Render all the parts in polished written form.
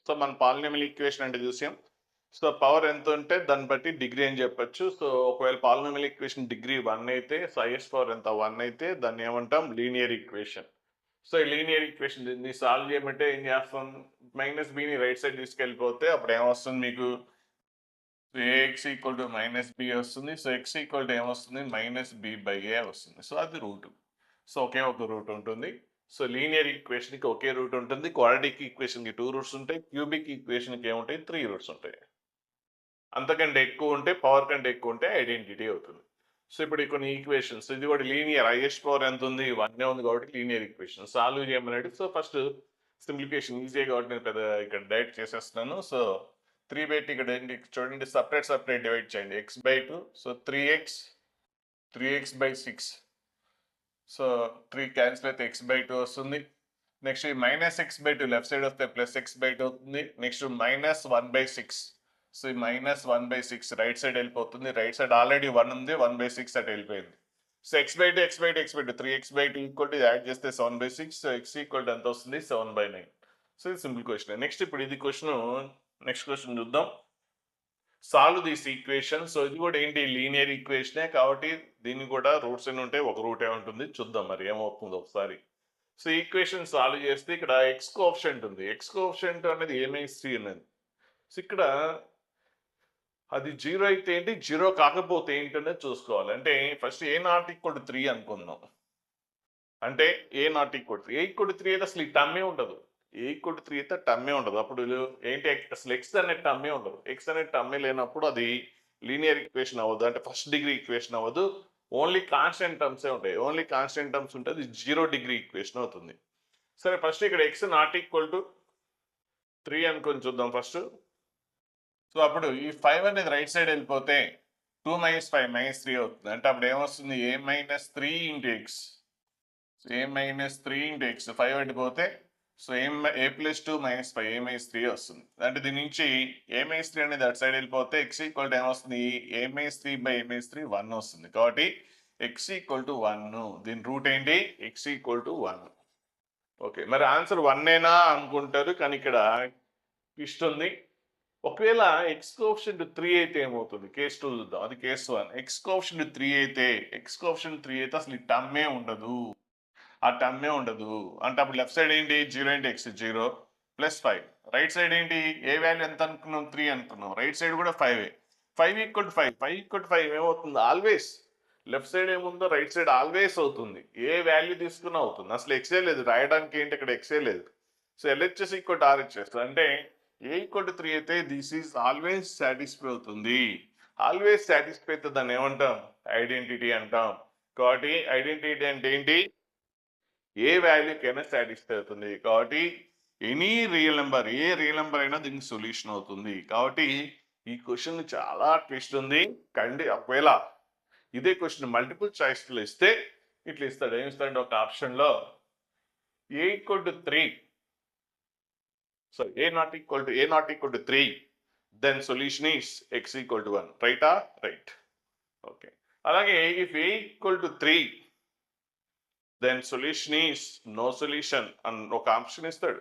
So మన polynomial equation అంటే చూసాం. సో పవర్ ఎంత ఉంటే దాన్ని బట్టి డిగ్రీ అని చెప్పొచ్చు. సో ఒకవేళ పాలినామియల్ ఈక్వేషన్ డిగ్రీ 1 అయితే సో హైయెస్ట్ పవర్ ఎంత 1 అయితే దాన్ని ఏమంటాం లీనియర్ ఈక్వేషన్. సో ఈ లీనియర్ ఈక్వేషన్ దీన్ని సాల్వ్ చేయమంటే ఏం చేస్తాం, మైనస్ బిని రైట్ సైడ్ తీసుకెళ్ళిపోతే అప్పుడు ఏమొస్తుంది మీకు A X equal to minus B వస్తుంది. సో ఎక్స్ ఈక్వల్ టు ఏమొస్తుంది మైనస్ బి బై ఏ వస్తుంది. సో అది రూట్. సో ఒకే ఒక రూట్ ఉంటుంది. సో లీనియర్ ఈక్వేషన్కి ఒకే రూట్ ఉంటుంది. క్వాడ్రాటిక్ ఈక్వేషన్కి 2 రూట్స్ ఉంటాయి. క్యూబిక్ ఈక్వేషన్కి ఏముంటాయి 3 రూట్స్ ఉంటాయి. అంతకంటే ఎక్కువ ఉంటే పవర్ కంటే ఎక్కువ ఉంటే ఐడెంటిటీ అవుతుంది. సో ఇప్పుడు కొన్ని ఈక్వేషన్స్ ఇది కూడా లీనియర్ హైయెస్ట్ పవర్ ఎంత ఉంది 1 ఉంది కాబట్టి లీనియర్ ఈక్వేషన్ సాల్వ్ చేయమన్నాడు. సో ఫస్ట్ సింప్లిఫికేషన్ ఈజీ కాబట్టి నేను పెద్ద ఇక్కడ డైరెక్ట్ చేసేస్తున్నాను. సో 3/2 ఇక్కడ చూడండి సపరేట్ డివైడ్ చేయండి x/2. So 3x/6. So 3 cancel అయితే x/2 వస్తుంది. నెక్స్ట్ -x/2 లెఫ్ట్ సైడ్ వస్తే +x/2 అవుతుంది. నెక్స్ట్ -1/6. సో ఈ -1/6 రైట్ సైడ్ వెళ్ళిపోతుంది. రైట్ సైడ్ ఆల్రెడీ 1 ఉంది, 1/6 అటు వెళ్ళిపోయింది. So x/2 3x/2 equal to add చేస్తే 7/6. సో x ఈక్వల్ టు ఎంత వస్తుంది 7/9. సో ఇది సింపుల్ క్వశ్చన్. నెక్స్ట్ ఇప్పుడు ఇది నెక్స్ట్ క్వశ్చన్ చూద్దాం. Solve this equation. సో ఇది కూడా ఏంటి లీనియర్ ఈక్వేషనే కాబట్టి దీన్ని కూడా రూట్స్ ఎన్ని ఉంటాయి, ఒక రూటే ఉంటుంది. చూద్దాం మరి ఏమవుతుందో ఒకసారి. సో ఈక్వేషన్ సాల్వ్ చేస్తే ఇక్కడ ఎక్స్ కోఎఫిషియంట్ ఉంది. ఎక్స్ కోఎఫిషియంట్ అనేది ఏమైంది అనేది. సో ఇక్కడ అది 0 అయితే ఏంటి, 0 కాకపోతే ఏంటనేది చూసుకోవాలి. అంటే ఫస్ట్ a0 = 3 అనుకుందాం. అంటే a0 = 3 a = 3 అయితే అసలు ఈ టర్మే ఉండదు. a = 3 అయితే టర్మే ఉండదు. అప్పుడు ఏంటి అసలు ఎక్స్ అనే టర్మే ఉండదు. ఎక్స్ అనే టర్మే లేనప్పుడు అది లీనియర్ ఈక్వేషన్ అవ్వదు, అంటే ఫస్ట్ డిగ్రీ ఈక్వేషన్ అవ్వదు. ఓన్లీ కాన్స్టెంట్ టర్మ్సే ఉంటాయి. ఓన్లీ కాన్స్టెంట్ టర్మ్స్ ఉంటే అది 0 డిగ్రీ ఈక్వేషన్ అవుతుంది. సరే ఫస్ట్ ఇక్కడ x ≠ 3 అనుకొని చూద్దాం ఫస్ట్. సో అప్పుడు ఈ 5 అనేది రైట్ సైడ్ వెళ్ళిపోతే 2 - 5 -3 అవుతుంది. అంటే అప్పుడు ఏమొస్తుంది a - 3 × x. a - 3 × x 5 వెళ్ళిపోతే సో a + 2 - 5 a - 3 వస్తుంది. అంటే దీని నుంచి a - 3 అనేది అటు సైడ్ వెళ్ళిపోతే x ఈక్వల్ టు ఏమొస్తుంది a - 3 / a - 3 1 వస్తుంది. కాబట్టి x = 1. దీని రూట్ ఏంటి x = 1. ఓకే మరి ఆన్సర్ 1 అనుకుంటారు, కానీ ఇక్కడ ట్విస్ట్ ఉంది. ఒకవేళ ఎక్స్ కోఎఫిషియంట్ 3 అయితే ఏమవుతుంది, కేస్ 2 చూద్దాం. అది కేస్ 1. ఎక్స్ కోఎఫిషియంట్ 3 అయితే అసలు ఈ టర్మే ఉండదు, ఆ టర్మే ఉండదు. అంటే అప్పుడు లెఫ్ట్ సైడ్ ఏంటి 0 × x 0 +5. రైట్ సైడ్ ఏంటి ఏ వాల్యూ ఎంత అనుకున్నాం 3 అనుకున్నాం. రైట్ సైడ్ కూడా 5. 5 = 5 ఏమవుతుంది ఆల్వేస్ లెఫ్ట్ సైడ్ ఏముందో రైట్ సైడ్ ఆల్వేస్ అవుతుంది. ఏ వాల్యూ తీసుకున్నా అవుతుంది. అసలు ఎక్సే లేదు రాయడానికి, ఏంటి ఇక్కడ ఎక్సే లేదు. సో LHS = RHS అంటే a = 3 అయితే దిస్ ఈజ్ ఆల్వేస్ సాటిస్ఫై అవుతుంది. ఆల్వేస్ సాటిస్ఫై అయితే దాన్ని ఏమంటాం ఐడెంటిటీ అంటాం. కాబట్టి ఐడెంటిటీ అంటే ఏంటి ఏ వాల్యూకైనా సాటిస్ఫై అవుతుంది. కాబట్టి ఎనీ రియల్ నెంబర్ ఏ రియల్ నెంబర్ అయినా దీనికి సొల్యూషన్ అవుతుంది. కాబట్టి ఈ క్వశ్చన్ చాలా ట్విస్ట్ ఉంది. ఒకవేళ ఇదే క్వశ్చన్ మల్టిపుల్ చాయిస్లో ఇస్తే ఇట్లా ఇస్తాడు. ఏమి ఇస్తాడు ఒక ఆప్షన్లో a = 3. So a ≠ 3, then solution is x = 1. రైటా రైట్. ఓకే అలాగే if a = 3 then solution is no solution అని ఒక ఆప్షన్ ఇస్తాడు.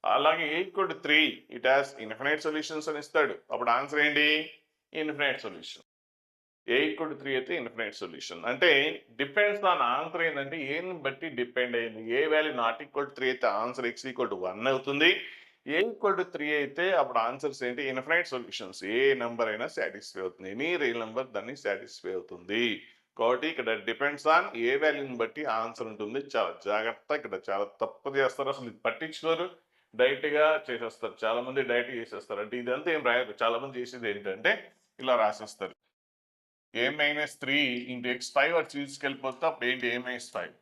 అలాగే a = 3 it has infinite solutions అని ఇస్తాడు. అప్పుడు ఆన్సర్ ఏంటి ఇన్ఫినైట్ సొల్యూషన్. a = 3 అయితే ఇన్ఫినైట్ సొల్యూషన్. అంటే డిపెండ్స్ ఆన్ ఆన్సర్ ఏంటంటే ఏని బట్టి డిపెండ్ అయ్యింది. ఏ వాల్యూ ≠ 3 అయితే ఆన్సర్ x = 1 అవుతుంది. a = 3 అయితే అప్పుడు ఆన్సర్స్ ఏంటి ఇన్ఫినైట్ సొల్యూషన్స్. ఏ నెంబర్ అయినా సాటిస్ఫై అవుతుంది. ఎనీ రియల్ నెంబర్ దాన్ని సాటిస్ఫై అవుతుంది. కాబట్టి ఇక్కడ డిపెండ్స్ ఆన్ ఏ వాల్యూని బట్టి ఆన్సర్ ఉంటుంది. చాలా జాగ్రత్త, ఇక్కడ చాలా తప్పు చేస్తారు. అసలు ఇది పట్టించుకోరు, డైరెక్ట్గా చేసేస్తారు. చాలా మంది డైరెక్ట్గా చేసేస్తారు. అంటే ఇదంతా ఏం రాయరు. చాలా మంది చేసేది ఏంటంటే ఇలా రాసేస్తారు a - 3 × x 5 అటు తీసుకెళ్ళిపోతే అప్పుడు ఏంటి a - 5.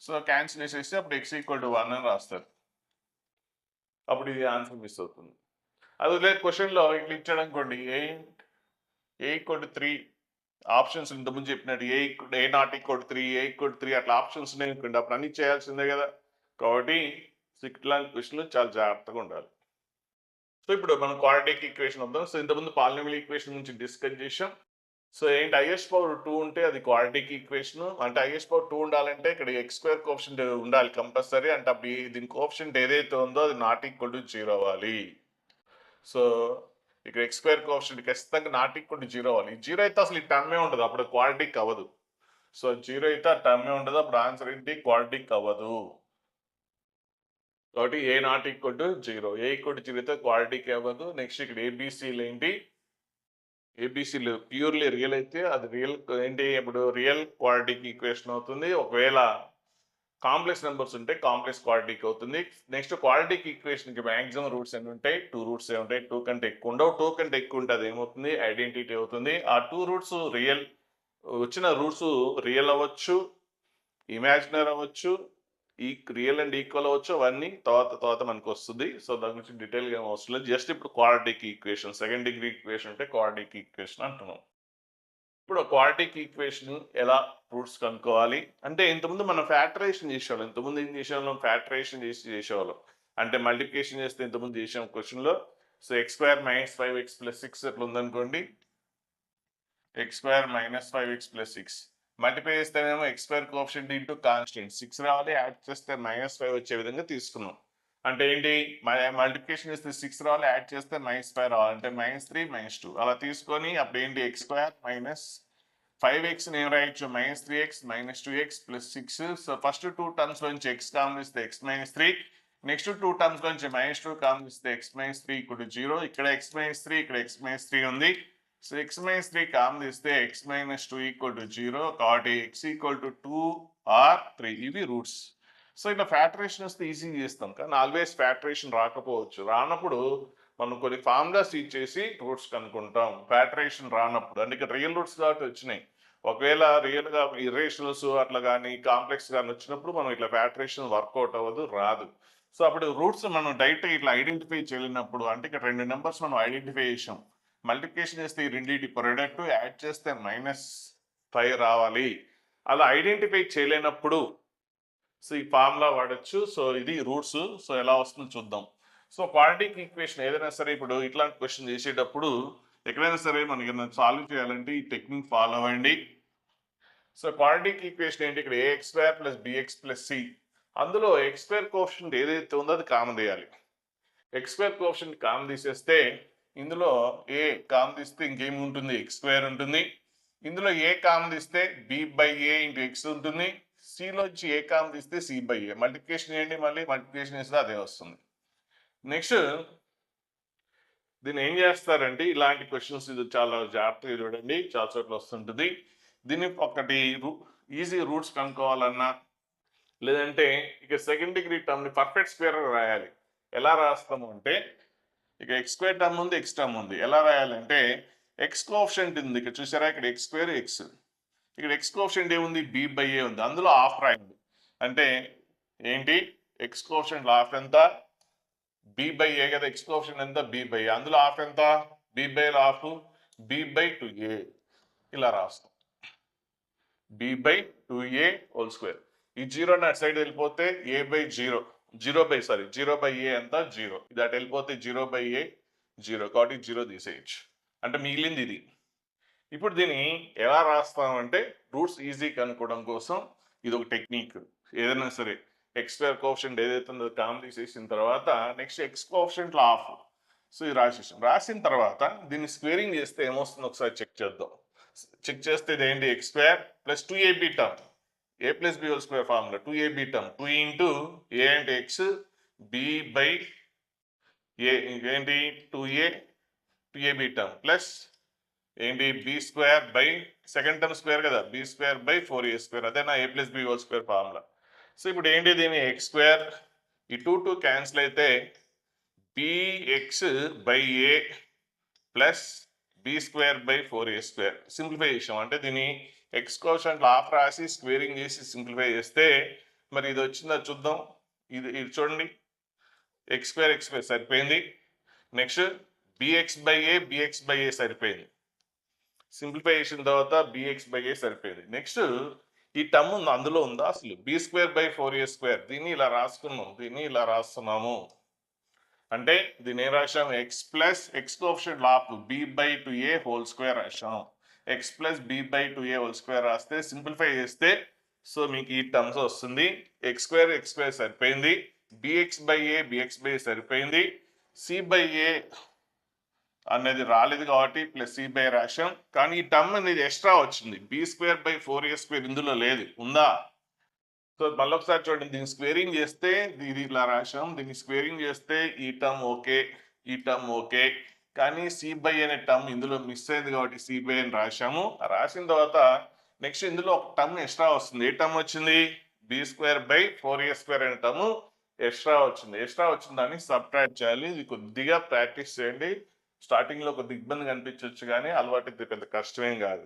సో క్యాన్సిల్ చేసేసి అప్పుడు x = 1 అని రాస్తారు. అప్పుడు ఇది ఆన్సర్ మిస్ అవుతుంది. అది లేదు క్వశ్చన్లో ఇట్లా ఇచ్చాడు అనుకోండి a = 3 ఆప్షన్స్ ఇంతకుముందు చెప్పినట్టు a ≠ 3 a = 3 అట్లా ఆప్షన్స్ ఉన్నాయి అనుకోండి, అప్పుడు అన్ని చేయాల్సిందే కదా. కాబట్టి ఇట్లాంటి క్వశ్చన్లు చాలా జాగ్రత్తగా ఉండాలి. సో ఇప్పుడు మనం క్వాడ్రాటిక్ ఈక్వేషన్ వద్దాం. సో ఇంతకుముందు పాలినామియల్ ఈక్వేషన్ నుంచి డిస్కస్ చేసాం. సో ఏంటి హైయెస్ట్ పవర్ 2 ఉంటే అది క్వాడ్రాటిక్ ఈక్వేషన్. అంటే హైయెస్ట్ పవర్ 2 ఉండాలంటే ఇక్కడ x² కోఎఫిషియంట్ ఉండాలి కంపల్సరీ. అంటే అప్పుడు దీని కోఎఫిషియంట్ ఏదైతే ఉందో అది ≠ 0 అవ్వాలి. సో ఇక్కడ ఎక్స్ స్క్వేర్ కోఎఫిషియంట్ ఖచ్చితంగా నాట్ ఈక్వల్ టు జీరో అవ్వాలి. జీరో అయితే అసలు ఈ టర్మే ఉండదు, అప్పుడు క్వాడ్రాటిక్ అవ్వదు. సో జీరో అయితే ఆ టర్మే ఉండదు, అప్పుడు ఆన్సర్ ఏంటి క్వాడ్రాటిక్ అవ్వదు. కాబట్టి a not equal to zero, a equal to zero అయితే క్వాడ్రాటిక్ అవ్వదు. నెక్స్ట్ ఇక్కడ ఏబిసిలు ఏంటి, ఏబిసిలు ప్యూర్లీ రియల్ అయితే అది రియల్ ఏంటి, ఇప్పుడు రియల్ క్వాడ్రాటిక్ ఈక్వేషన్ అవుతుంది. ఒకవేళ కాంప్లెక్స్ నెంబర్స్ ఉంటే కాంప్లెక్స్ క్వాడ్రాటిక్ అవుతుంది. నెక్స్ట్ క్వాడ్రాటిక్ ఈక్వేషన్ కి మాక్సిమం రూట్స్ ఎన్ని ఉంటాయి, 2 రూట్స్ ఏ ఉంటాయి. 2 కంటే ఎక్కువ ఉండవు. 2 కంటే ఎక్కువ ఉంటే అది ఏమవుతుంది, ఐడెంటిటీ అవుతుంది. ఆ 2 రూట్స్ రియల్, వచ్చిన రూట్స్ రియల్ అవ్వచ్చు, ఇమాజినరీ అవ్వచ్చు, ఈ రియల్ అండ్ ఈక్వల్ అవ్వచ్చు. అవన్నీ తర్వాత మనకు వస్తుంది. సో దాని గురించి డీటెయిల్గా ఏం అవసరం లేదు. జస్ట్ ఇప్పుడు quadratic equation, second degree equation అంటే క్వాడ్రాటిక్ ఈక్వేషన్ అంటున్నాం. ఇప్పుడు క్వాడ్రాటిక్ ఈక్వేషన్ ఎలా రూట్స్ కనుక్కోవాలి అంటే, ఇంతకుముందు మనం ఫ్యాక్టరైజేషన్ చేసేవాళ్ళం. ఇంతకుముందు ఏం చేసేవాళ్ళం, ఫ్యాక్టరైజేషన్ చేసేవాళ్ళం. అంటే మల్టిప్లికేషన్ చేస్తే ఇంతకుముందు చేసాం క్వశ్చన్లో. So x square minus 5x + 6 ఎట్లా ఉందనుకోండి, x square minus 5x + 6 multiply చేస్తేనేమో x square coefficient into constant 6 రావాలి, యాడ్ చేస్తే -5 వచ్చే విధంగా తీసుకున్నాం. అంటే ఏంటి, మల్టిప్లికేషన్ చేస్తే 6 రావాలి, యాడ్ చేస్తే -5 రావాలి, అంటే -3 -2 అలా తీసుకొని అప్పుడు ఏంటి ఎక్స్ స్క్వేర్ మైనస్ 5x ఏం రాయొచ్చు, -3x -2x + 6. So first 2 terms నుంచి x కామన్ ఇస్తే x - 3, నెక్స్ట్ 2 టర్మ్స్ నుంచి -2 కామన్ ఇస్తే x - 3 = 0. ఇక్కడ x - 3 ఇక్కడ x - 3 ఉంది. సో x - 3 కామన్ ఇస్తే x - 2 = 0. కాబట్టి x = 2 or 3 ఇవి రూట్స్. సో ఇట్లా ఫ్యాక్టరేషన్ వస్తే ఈజీగా చేస్తాం, కానీ ఆల్వేస్ ఫ్యాక్టరేషన్ రాకపోవచ్చు. రానప్పుడు మనం కొన్ని ఫార్ములాస్ ఇచ్చేసి రూట్స్ కనుక్కుంటాం. ఫ్యాక్టరేషన్ రానప్పుడు అంటే ఇక్కడ రియల్ రూట్స్ కాబట్టి వచ్చినాయి. ఒకవేళ రియల్గా ఇర్రేషనల్స్ అట్లా కానీ కాంప్లెక్స్ కానీ వచ్చినప్పుడు మనం ఇట్లా ఫ్యాక్టరేషన్ వర్కౌట్ అవ్వదు, రాదు. సో అప్పుడు రూట్స్ మనం డైరెక్ట్ ఇట్లా ఐడెంటిఫై చేయలేనప్పుడు, అంటే ఇక్కడ 2 నెంబర్స్ మనం ఐడెంటిఫై చేసాం, మల్టిప్లికేషన్ చేస్తే ఈ రెండింటి ప్రొడక్ట్, యాడ్ చేస్తే -5 రావాలి. అలా ఐడెంటిఫై చేయలేనప్పుడు సో ఈ ఫార్ములా వాడచ్చు. సో ఇది రూట్స్. సో ఎలా వస్తుందో చూద్దాం. సో క్వాడ్రాటిక్ ఈక్వేషన్ ఏదైనా సరే ఇప్పుడు ఇట్లాంటి క్వశ్చన్ చేసేటప్పుడు ఎక్కడైనా సరే మనకి సాల్వ్ చేయాలంటే ఈ టెక్నిక్ ఫాలో అవ్వండి. సో క్వాడ్రాటిక్ ఈక్వేషన్ ఏంటి, ఇక్కడ ax² + bx + c, అందులో x² కోఎఫిషియంట్ ఏదైతే ఉందో అది కామన్ తీయాలి. x² కోఎఫిషియంట్ కామన్ తీసేస్తే ఇందులో a కామన్ తీస్తే ఇంకేమి ఉంటుంది, x² ఉంటుంది. ఇందులో a కామన్ తీస్తే b/a × x ఉంటుంది. సిలోంచి ఏ కామన్ తీస్తే c/a, మల్టిప్లికేషన్ చేయండి, మళ్ళీ మల్టిప్లికేషన్ చేస్తే అదే వస్తుంది. నెక్స్ట్ దీన్ని ఏం చేస్తారంటే, ఇలాంటి క్వశ్చన్స్ ఇది చాలా జాగ్రత్తగా చూడండి, చాలా చోట్ల వస్తుంటుంది. దీన్ని ఒకటి ఈజీ రూట్స్ కనుక్కోవాలన్నా, లేదంటే ఇక సెకండ్ డిగ్రీ టర్మ్ని పర్ఫెక్ట్ స్క్వేర్ రాయాలి. ఎలా రాస్తాము అంటే, ఇక x² టర్మ్ ఉంది, x టర్మ్ ఉంది. ఎలా రాయాలంటే x కోఎఫిషియంట్ ఉంది, ఇక్కడ చూసారా, ఇక్కడ x² x, ఇక్కడ x కోఎఫిషియంట్ ఏముంది, b/a ఉంది, అందులో హాఫ్ రాయండి. అంటే ఏంటి, x కోఎఫిషియంట్ హాఫ్ ఎంత, b/a కదా, x కోఎఫిషియంట్ ఎంత, b/a, అందులో హాఫ్ ఎంత, b/a హాఫ్, b/2a ఇలా రాస్తాం, b/2a హోల్ స్క్వేర్. ఈ 0 అటు సైడ్ వెళ్ళిపోతే a/0, 0/a ఎంత 0, ఇది అటు వెళ్ళిపోతే 0/a 0, కాబట్టి 0 తీసేయచ్చు. అంటే మిగిలింది ఇది. ఇప్పుడు దీన్ని ఎలా రాస్తామంటే, రూట్స్ ఈజీ కనుక్కోవడం కోసం ఇది ఒక టెక్నిక్. ఏదైనా సరే x² కోఎఫిషియంట్ ఏదైతే ఉందో కామన్ తీసేసిన తర్వాత next x coefficient half, so ఇది రాసేసాం. రాసిన తర్వాత దీన్ని స్క్వేరింగ్ చేస్తే ఏమొస్తుందో ఒకసారి చెక్ చేద్దాం. చెక్ చేస్తే ఇది ఏంటి, x² + 2ab term, a + b whole square formula, 2ab term, 2 × a అంటే x, b/a ఏంటి 2a, 2ab టర్మ్ ప్లస్ ఏంటి b² సెకండ్ టర్మ్ స్క్వేర్ కదా, b²/4a², అదేనా a + b whole square formula. So ఇప్పుడు ఏంటి, దీని x² ఈ 2 క్యాన్సిల్ అయితే bx/a ప్లస్ b²/4a², సింప్లిఫై చేసాం. అంటే దీన్ని x కోఎఫిషియంట్ హాఫ్ రాసి స్క్వేరింగ్ చేసి సింప్లిఫై చేస్తే మరి ఇది వచ్చిందా చూద్దాం. ఇది చూడండి, x² సరిపోయింది. నెక్స్ట్ bx/a సరిపోయింది. సింప్లిఫై చేసిన తర్వాత bx/a సరిపోయింది. నెక్స్ట్ ఈ టర్మ్ ఉంది, అందులో ఉందా అసలు, b²/4a², దీన్ని ఇలా రాసుకున్నాం, దీన్ని ఇలా రాస్తున్నాము. అంటే దీన్ని ఏం రాసాం, x coefficient half b/2a whole square రాసాం. x + b/2a హోల్ స్క్వేర్ రాస్తే సింప్లిఫై చేస్తే సో మీకు ఈ టర్మ్స్ వస్తుంది. x² సరిపోయింది, bx/a సరిపోయింది, c/a అనేది రాలేదు కాబట్టి ప్లస్ సి బై రాశాం. కానీ ఈ టర్మ్ అనేది ఎక్స్ట్రా వచ్చింది. b²/4a² ఇందులో లేదు, ఉందా? సో మళ్ళొకసారి చూడండి, దీన్ని స్క్వేరింగ్ చేస్తే ఇది ఇలా రాశాం, దీన్ని స్క్వేరింగ్ చేస్తే ఈ టర్మ్ ఓకే, ఈ టర్మ్ ఓకే, కానీ సి బై అనే టర్మ్ ఇందులో మిస్ అయింది కాబట్టి సి బై అని రాశాము. రాసిన తర్వాత నెక్స్ట్ ఇందులో ఒక టర్మ్ ఎక్స్ట్రా వస్తుంది. ఏ టర్మ్ వచ్చింది? b²/4a² అనే టర్మ్ ఎక్స్ట్రా వచ్చింది. ఎక్స్ట్రా వచ్చిన దాన్ని సబ్ట్రాక్ట్ చేయాలి. ఇది కొద్దిగా ప్రాక్టీస్ చేయండి. స్టార్టింగ్ లో కొద్దిగా ఇబ్బంది కనిపించవచ్చు, కానీ అలవాటు ఇది పెద్ద కష్టమేం కాదు.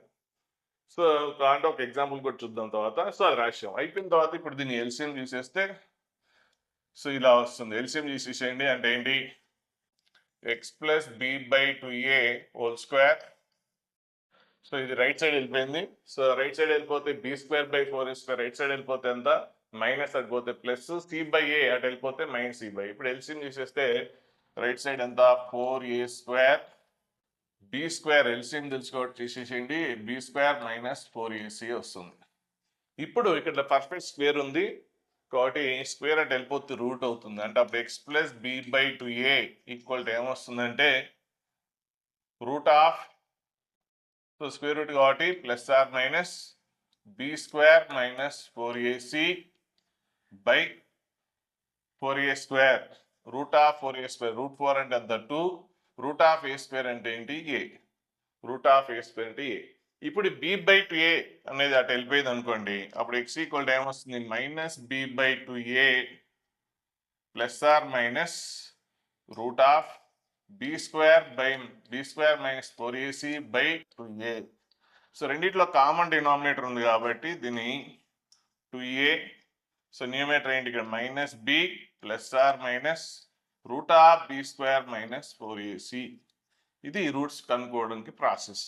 సో దాంట్లో ఒక ఎగ్జాంపుల్ కూడా చూద్దాం తర్వాత. సో అది రాశాం. అయిపోయిన తర్వాత ఇప్పుడు దీన్ని ఎల్సిఎం తీసేస్తే సో ఇలా వస్తుంది. ఎల్సిఎం తీసేసేయండి అంటే ఏంటి? x+b/2a². సో ఇది రైట్ సైడ్ వెళ్ళిపోయింది. సో రైట్ సైడ్ వెళ్ళిపోతే b²/4a² రైట్ సైడ్ వెళ్ళిపోతే ఎంత? మైనస్, అటు పోతే ప్లస్, c/a అటు వెళ్ళిపోతే మైనస్ c/. ఇప్పుడు ఎల్సిఎం తీసేస్తే రైట్ సైడ్ ఎంత? 4a². b² ఎల్సిఎం తెలుసుకోవడం చేసేసేయండి. b² - 4ac వస్తుంది. ఇప్పుడు ఇక్కడ పర్ఫెక్ట్ స్క్వేర్ ఉంది కాబట్టి స్క్వేర్ అంటే వెళ్ళిపోతే రూట్ అవుతుంది. అంటే అప్పుడు x+b/2a ఈక్వల్ టు ఏమొస్తుందంటే root of, so square root కాబట్టి plus or minus b² - 4ac by 4a². Root of 4a², root 4 అంటే అంత 2, రూట్ ఆఫ్ a² అంటే ఏంటి? a. రూట్ ఆఫ్ a² అంటే a. ఇప్పుడు b/2a అనేది అటు వెళ్ళిపోయింది అనుకోండి, అప్పుడు x ఈక్వల్ టు ఏమొస్తుంది? -b/2a plus or minus root of b² - 4ac by 2a. So రెండిట్లో కామన్ డినామినేటర్ ఉంది కాబట్టి దీన్ని 2a. సో న్యూమరేటర్ ఏంటి ఇక్కడ? -b plus or minus root of b² - 4ac. ఇది రూట్స్ కనుక్కోవడానికి ప్రాసెస్.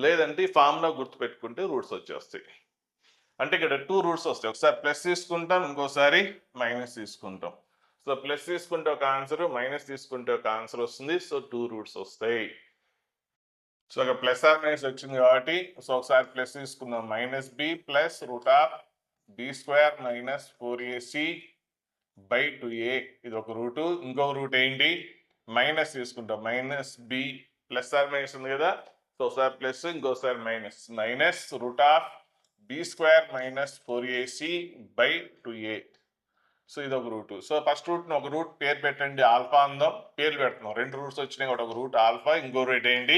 లేదంటే ఈ ఫార్ములా గుర్తుపెట్టుకుంటే రూట్స్ వచ్చేస్తాయి. అంటే ఇక్కడ 2 రూట్స్ వస్తాయి. ఒకసారి ప్లస్ తీసుకుంటాం, ఇంకోసారి మైనస్ తీసుకుంటాం. సో ప్లస్ తీసుకుంటే ఒక ఆన్సర్, మైనస్ తీసుకుంటే ఒక ఆన్సర్ వస్తుంది. సో 2 రూట్స్ వస్తాయి. సో అక్కడ ప్లస్ ఆర్ మైనస్ వచ్చింది కాబట్టి సో ఒకసారి ప్లస్ తీసుకుందాం. -b plus root of b² - 4ac by 2a. ఇది ఒక రూటు. ఇంకొక రూట్ ఏంటి? మైనస్ తీసుకుంటాం. -b ప్లస్ ఆర్ మైనస్ ఉంది కదా, సో ఒకసారి ప్లస్, ఇంకోసారి minus. Minus root of b² - 4ac by 2a. So ఇది ఒక రూటు. సో ఫస్ట్ రూట్ ఒక రూట్ పేరు పెట్టండి, ఆల్ఫా అందాం. పేర్లు పెడుతున్నాం. 2 రూట్స్ వచ్చినాయి కాబట్టి ఒక రూట్ ఆల్ఫా, ఇంకో రూట్ ఏంటి?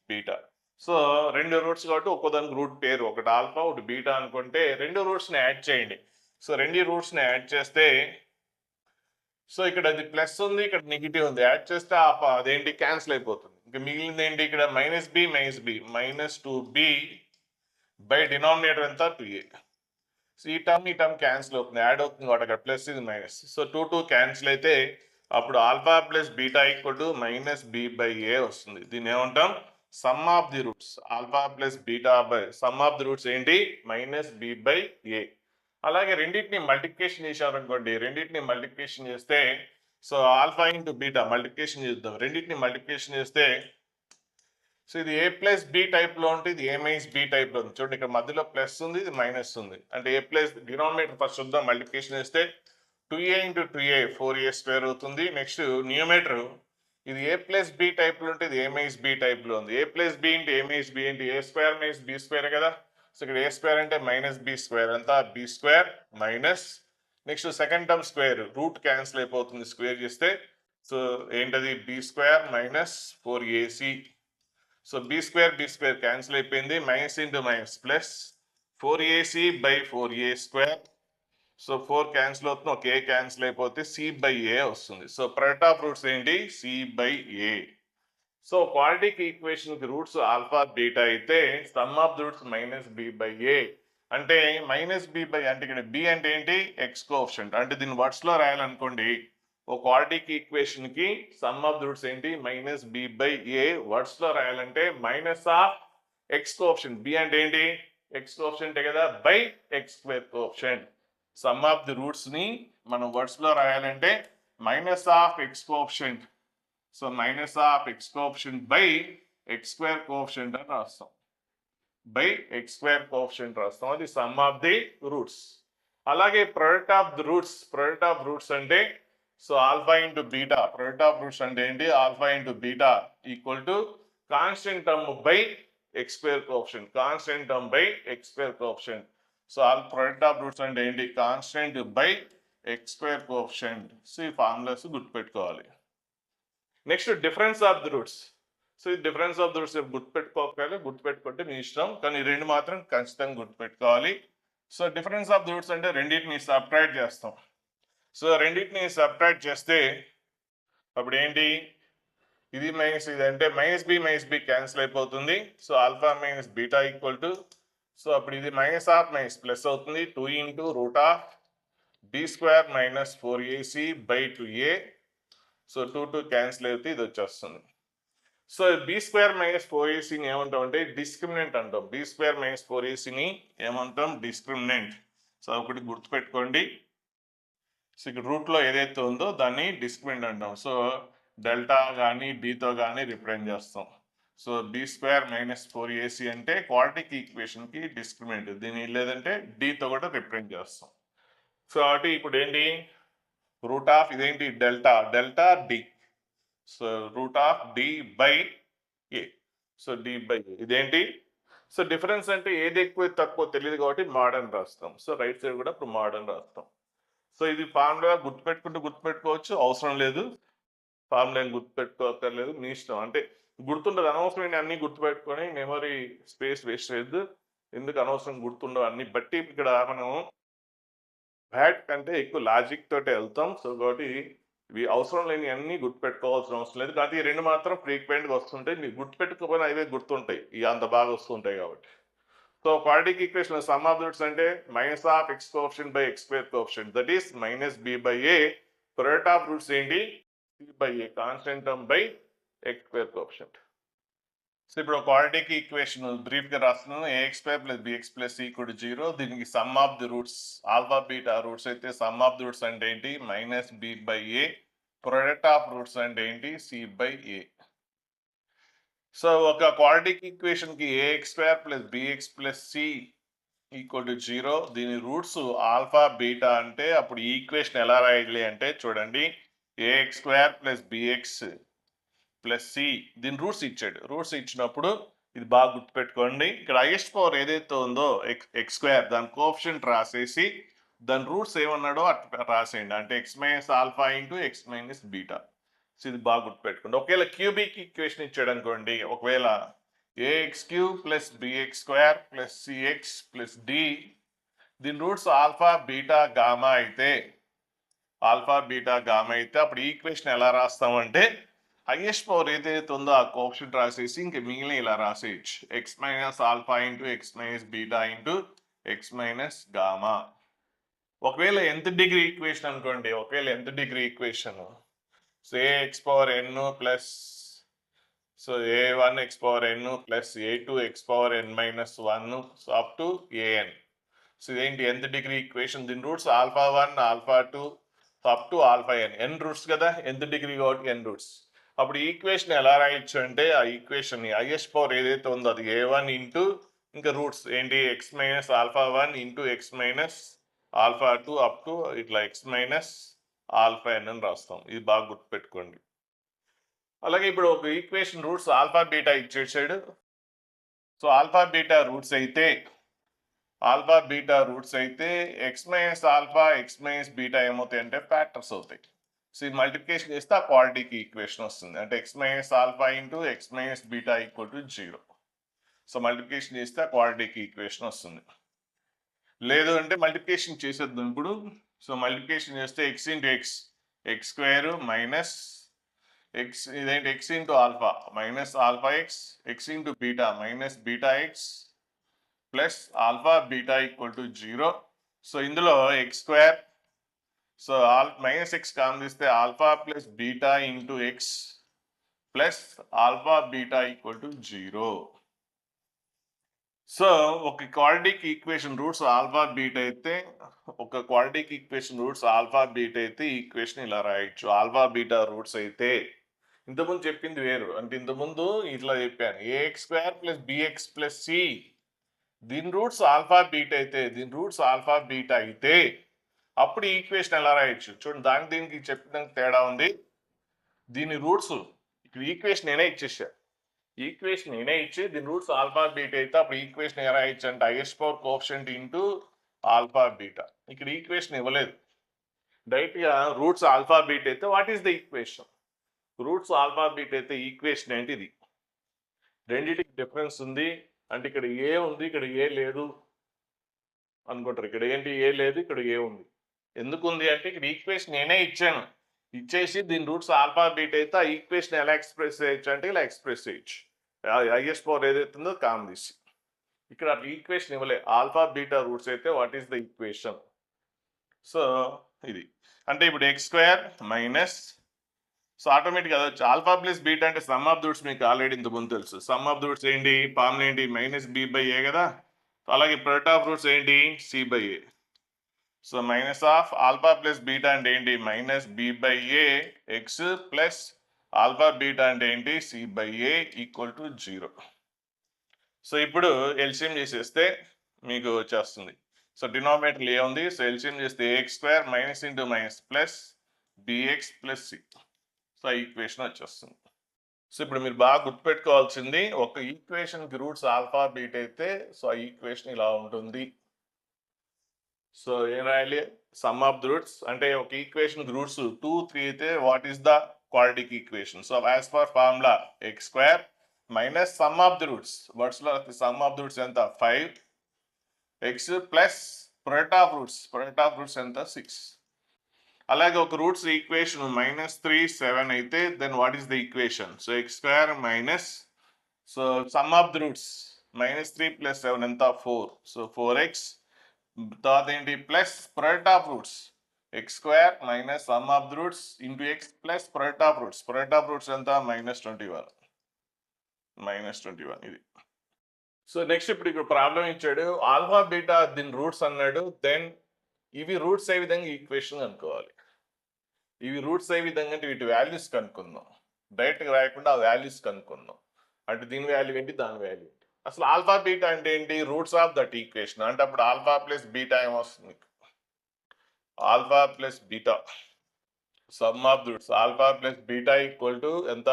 బీటా. సో 2 రూట్స్ కాబట్టి ఒక్కోదానికి రూట్ పేరు, ఒకటి ఆల్ఫా ఒకటి బీటా అనుకుంటే 2 రూట్స్ని యాడ్ చేయండి. సో 2 రూట్స్ని యాడ్ చేస్తే సో ఇక్కడ అది ప్లస్ ఉంది, ఇక్కడ నెగిటివ్ ఉంది. యాడ్ చేస్తే అదేంటి? క్యాన్సిల్ అయిపోతుంది. ఇంకా మిగిలింది ఏంటి? ఇక్కడ -b -2b బై డినామినేటర్ ఎంత? 2a. సో ఈ టర్మ్ క్యాన్సిల్ అవుతుంది, యాడ్ అవుతుంది కాబట్టి అక్కడ ప్లస్, ఇది మైనస్. సో 2 క్యాన్సిల్ అయితే అప్పుడు alpha plus beta equal to -b/a వస్తుంది. దీన్ని ఏమంటాం? Some of the roots. Alpha plus beta by some of the roots ఏంటి? -b/a. అలాగే రెండింటిని మల్టిప్లికేషన్ చేశారనుకోండి, రెండింటిని మల్టిప్లికేషన్ చేస్తే so alpha into beta multiplication చేద్దాం. రెండింటిని మల్టిప్లికేషన్ చేస్తే సో ఇది a+b టైప్లో ఉంటుంది, ఇది a-b టైప్లో ఉంది. చూడండి ఇక్కడ మధ్యలో ప్లస్ ఉంది, ఇది మైనస్ ఉంది. అంటే a+ డినామినేటర్ ఫస్ట్ చూద్దాం. మల్టిప్లికేషన్ చేస్తే 2a × 2a 4a² అవుతుంది. నెక్స్ట్ న్యూమరేటర్ ఇది a+b టైప్లో ఉంటే ఇది a-b టైప్లో ఉంది. a+b × a-b ఏంటి? a² - b² కదా. సో ఇక్కడ a² అంటే -b² అంతా b² minus next second term square, root cancel అయిపోతుంది స్క్వేర్ చేస్తే. సో ఏంటది? b² - 4ac. So b² cancel అయిపోయింది. Minus into minus plus 4ac by 4a². So 4 cancel అవుతుంది, ఒక a క్యాన్సిల్ అయిపోతే c/a వస్తుంది. సో ప్రోడక్ట్ ఆఫ్ రూట్స్ ఏంటి? c/a. So quadratic equation కి రూట్స్ ఆల్ఫా బీటా అయితే sum of the roots -b/a. అంటే -b అంటే ఇక్కడ b అంటే ఏంటి? X coefficient. అంటే దీన్ని వర్డ్స్ లో రాయాలనుకోండి, ఒక క్వాడ్రాటిక్ ఈక్వేషన్ కి సమ్ ఆఫ్ ది రూట్స్ ఏంటి? -b/a. వర్డ్స్ లో రాయాలంటే minus of x coefficient. b అంటే ఏంటి? ఎక్స్ కోఎఫిషియంటే కదా, by x² coefficient. Some of the roots ని మనం వర్డ్స్ లో రాయాలంటే minus of x coefficient. So minus of x coefficient by x² coefficient అని రాస్తాం. బై x² కోఎఫిషియంట్ రాస్తాం. అది సమ్ ఆఫ్ ది రూట్స్. అలాగే product of the roots. Product of roots అంటే so alpha into beta, product of roots అంటే ఏంటి, alpha into beta equal to constant term by x square coefficient, constant term by x square coefficient. So product of roots అంటే ఏంటి, constant by x square coefficient. So ఈ formulas గుర్తుపెట్టుకోవాలి. Next difference of the roots. So ఈ difference of the roots గుర్తుపెట్టుకుంటే మీ ఇష్టం, కానీ ఈ రెండు మాత్రం ఖచ్చితంగా గుర్తుపెట్టుకోవాలి. So difference of the roots అంటే రెండింటిని సబ్ట్రాక్ట్ చేస్తాం. సో రెండింటిని సబ్ట్రాక్ట్ చేస్తే అప్పుడు ఏంటి, ఇది మైనస్ ఇది అంటే మైనస్ బి క్యాన్సిల్ అయిపోతుంది. So alpha minus beta equal to, so అప్పుడు ఇది మైనస్ ఆఫ్ మైనస్ ప్లస్ అవుతుంది, 2 into root of B square minus 4ac by 2a. So 2 cancel అయితే ఇది వచ్చేస్తుంది. So b square minus 4ac ఏమంటాం అంటే డిస్క్రిమినెంట్ అంటాం. బి స్క్వేర్ మైనస్ 4ac ఏమంటాం, డిస్క్రిమినెంట్. సో ఒకటి గుర్తుపెట్టుకోండి. సో ఇక్కడ రూట్లో ఏదైతే ఉందో దాన్ని డిస్క్రిమినెంట్ అంటాం. సో డెల్టా కానీ డితో కానీ రిప్రజెంట్ చేస్తాం. So b square minus 4ac అంటే క్వాడ్రాటిక్ ఈక్వేషన్కి డిస్క్రిమినెంట్, దీని లేదంటే డితో కూడా రిప్రజెంట్ చేస్తాం. సో కాబట్టి ఇప్పుడు ఏంటి, రూట్ ఆఫ్ ఇదేంటి delta D, so root of D by A. So D by a ఇదేంటి, సో డిఫరెన్స్ అంటే ఏది ఎక్కువ తక్కువ తెలియదు కాబట్టి మోడర్న్ రాస్తాం. సో రైట్ సైడ్ కూడా ఇప్పుడు మోడర్న్ రాస్తాం. సో ఇది ఫార్ములా గుర్తుపెట్టుకోవచ్చు, అవసరం లేదు. ఫార్ములా ఏం గుర్తుపెట్టుకోక్కర్లేదు, మీ ఇష్టం. అంటే గుర్తుండదు, అనవసరమైన అన్ని గుర్తుపెట్టుకొని మెమరీ స్పేస్ వేస్ట్ చేయొద్దు. ఎందుకు అనవసరం గుర్తుండవు అన్ని బట్టి ఇక్కడ మనం బ్యాట్ కంటే ఎక్కువ లాజిక్ తోటి వెళ్తాం. సో కాబట్టి ఇవి అవసరం లేని అన్ని గుర్తుపెట్టుకోవాల్సిన అవసరం లేదు. కాబట్టి ఈ రెండు మాత్రం ఫ్రీక్వెంట్గా వస్తుంటాయి. మీకు గుర్తుపెట్టుకోకపోయినా అవే గుర్తుంటాయి, ఇవి అంత బాగా వస్తుంటాయి కాబట్టి. So quadratic equation sum of roots అంటే minus of x coefficient by x square coefficient, that is minus B by A. Product of roots ఏంటి, C by a, constant term by x square coefficient. So ఇప్పుడు quadratic equation brief గా రాస్తున్నాను. A x square plus bx plus C equal to 0. దీనికి sum of the roots alpha beta roots అయితే sum of the roots అంటే ఏంటి, minus B by A. Product of roots అంటే ఏంటి, C by A. So ఒక quadratic equation కి A X square plus bx plus C equal to 0, దీని roots alpha beta అంటే అప్పుడు ఈక్వేషన్ ఎలా రాయాలి అంటే చూడండి, A X square plus bx plus C, దీని రూట్స్ ఇచ్చాడు. రూట్స్ ఇచ్చినప్పుడు ఇది బాగా గుర్తుపెట్టుకోండి, ఇక్కడ హైయెస్ట్ పవర్ ఏదైతే ఉందో ఎక్స్ స్క్వేర్ దాని కోఎఫిషియంట్ రాసేసి దాని రూట్స్ ఏమన్నాడో అట్లా రాసేయండి. అంటే X minus alpha into X minus beta. So ఇది బాగా గుర్తుపెట్టుకోండి. ఒకవేళ క్యూబిక్ ఈక్వేషన్ ఇచ్చాడు అనుకోండి, ఒకవేళ A X cube plus B X square plus C X plus D, దీని రూట్స్ ఆల్ఫా బీటా గామా అయితే అప్పుడు ఈక్వేషన్ ఎలా రాస్తామంటే హైయెస్ట్ పవర్ ఏదైతే ఉందో ఆ కోఎఫిషియంట్ రాసేసి ఇంక మిగిలిన ఇలా రాసేయచ్చు, x minus alpha into X minus beta into X minus gamma. ఒకవేళ ఎంత డిగ్రీ ఈక్వేషన్ అనుకోండి, so a x power n plus, so a1 x power n plus a2 x power n minus 1, so up to an. So ఇదేంటి nth degree equation, దీని roots alpha 1 alpha 2 up to alpha n roots కదా, nth degree కాబట్టి n roots. అప్పుడు equation ఎలా రాయొచ్చు అంటే ఆ equation highest power ఏదైతే ఉందో అది a1 ఇంటూ ఇంకా రూట్స్ ఏంటి X minus alpha 1 into X minus alpha 2 up to ఇట్లా ఎక్స్ మైనస్ ఆల్ఫా n అని రాస్తాం. ఇది బాగా గుర్తుపెట్టుకోండి. అలాగే ఇప్పుడు ఒక ఈక్వేషన్ రూట్స్ ఆల్ఫా బీటా ఇచ్చేసాడు. సో ఆల్ఫా బీటా రూట్స్ అయితే X minus alpha X minus beta ఏమవుతాయి అంటే ఫ్యాక్టర్స్ అవుతాయి. సో ఇది మల్టిప్లికేషన్ చేస్తే ఆ క్వాడ్రాటిక్ ఈక్వేషన్ వస్తుంది. అంటే X minus alpha into X minus beta equal to 0. So multiplication చేస్తే ఆ క్వాడ్రాటిక్ ఈక్వేషన్ వస్తుంది. లేదు అంటే మల్టిప్లికేషన్ చేసేద్దాం ఇప్పుడు. సో మల్టిప్లికేషన్ చేస్తే x into x square minus x ఇదేంటి x into alpha minus alpha x into beta minus beta x plus alpha beta equal to 0. So ఇందులో x square, so minus x common తీస్తే alpha plus beta into x plus alpha beta equal to 0. So ఒక quadratic equation roots alpha beta అయితే equation ఇలా రాయొచ్చు. Alpha beta roots అయితే ఇంతకుముందు చెప్పింది వేరు, అంటే ఇంతకుముందు ఇట్లా చెప్పాను A X square plus bx plus C, దీని రూట్స్ ఆల్ఫా బీటా అయితే అప్పుడు ఈ ఈక్వేషన్ ఎలా రాయొచ్చు చూడండి, దానికి దీనికి చెప్పడానికి తేడా ఉంది. దీని రూట్స్ ఇక్కడ ఈక్వేషన్ నేనే ఇచ్చేసా, ఈక్వేషన్ నేనే ఇచ్చి దీని రూట్స్ ఆల్ఫా బీటా అయితే అప్పుడు ఈక్వేషన్ ఎలా రాయొచ్చు అంటే is power coefficient into alpha beta. ఇక్కడ ఈక్వేషన్ ఇవ్వలేదు, డైరెక్ట్గా రూట్స్ ఆల్ఫా బీటా అయితే what is the equation, roots alpha beta అయితే ఈక్వేషన్ ఏంటి ఇది. రెండింటికి డిఫరెన్స్ ఉంది అంటే ఇక్కడ ఏ ఉంది ఇక్కడ ఏ లేదు అనుకుంటారు, ఇక్కడ ఏంటి ఏ లేదు ఇక్కడ ఏ ఉంది. ఎందుకు ఉంది అంటే ఇక్కడ ఈక్వేషన్ నేనే ఇచ్చాను, ఇచ్చేసి దీని రూట్స్ ఆల్ఫా బీటా అయితే ఆ ఈక్వేషన్ ఎలా ఎక్స్ప్రెస్ చేయొచ్చు అంటే ఇలా ఎక్స్ప్రెస్ చేయొచ్చు, ఐఎస్ పవర్ ఏదైతుందో కామ్ తీసి. ఇక్కడ అట్లా ఈక్వేషన్ ఇవ్వలే, ఆల్ఫా బీటా రూట్స్ అయితే what is the equation. So ఇది అంటే ఇప్పుడు X square minus, so automatic అది వచ్చి ఆల్ఫా ప్లస్ బీటా అంటే సమ్ ఆఫ్ రూట్స్ మీకు ఆల్రెడీ ఇంత ముందు తెలుసు. సమ్ ఆఫ్ రూట్స్ ఏంటి, ఫార్ములా ఏంటి, మైనస్ బి బై ఏ కదా. అలాగే ప్రొడక్ట్ ఆఫ్ రూట్స్ ఏంటి, C by A. So minus of alpha plus beta అంటే ఏంటి, minus B by A X plus alpha beta అంటే ఏంటి, C by A equal to 0. So ఇప్పుడు LCM చేసేస్తే మీకు వచ్చేస్తుంది. సో డినామినేటర్ ఏ ఉంది, సో ఎల్సిఎం చేస్తే A X square minus into minus plus bx plus C. So ఆ ఈక్వేషన్ వచ్చేస్తుంది. సో ఇప్పుడు మీరు బాగా గుర్తుపెట్టుకోవాల్సింది, ఒక ఈక్వేషన్కి రూట్స్ ఆల్ఫా బీట్ అయితే సో ఆ ఈక్వేషన్ ఇలా ఉంటుంది. సో ఏం రాయాలి, సమ్ ఆఫ్ ద రూట్స్ అంటే ఒక ఈక్వేషన్ రూట్స్ 2, 3 అయితే what is the quadratic equation. So as per formula x square minus sum of the roots, వర్డ్స్లో సమ్ ఆఫ్ ది రూట్స్ ఎంత 5 x plus product of roots ఎంత 6. అలాగే ఒక roots equation -3, 7 అయితే then what is the equation, so x square minus, so sum of the roots -3 + 7 ఎంత 4, so 4x తర్వాత ఏంటి plus product of roots x square minus sum of the roots into x plus product of roots ఎంత -21 ఇది. So next ఇప్పుడు ఇక్కడ problem ఇచ్చాడు, alpha beta దీని roots అన్నాడు, దెన్ ఇవి రూట్స్ ఏ విధంగా ఈక్వేషన్ అనుకోవాలి. ఇవి రూట్స్ ఏ విధంగా అంటే వీటి వాల్యూస్ కనుక్కుందాం, డైరెక్ట్గా రాయకుండా ఆ వాల్యూస్ కనుక్కుందాం. అంటే దీని వాల్యూ ఏంటి దాని వాల్యూ ఏంటి. అసలు ఆల్ఫా బీటా అంటే ఏంటి, రూట్స్ ఆఫ్ దట్ ఈక్వేషన్. అంటే అప్పుడు ఆల్ఫా ప్లస్ బీటా ఏమొస్తుంది, alpha plus beta some of roots alpha plus beta equal to ఎంత,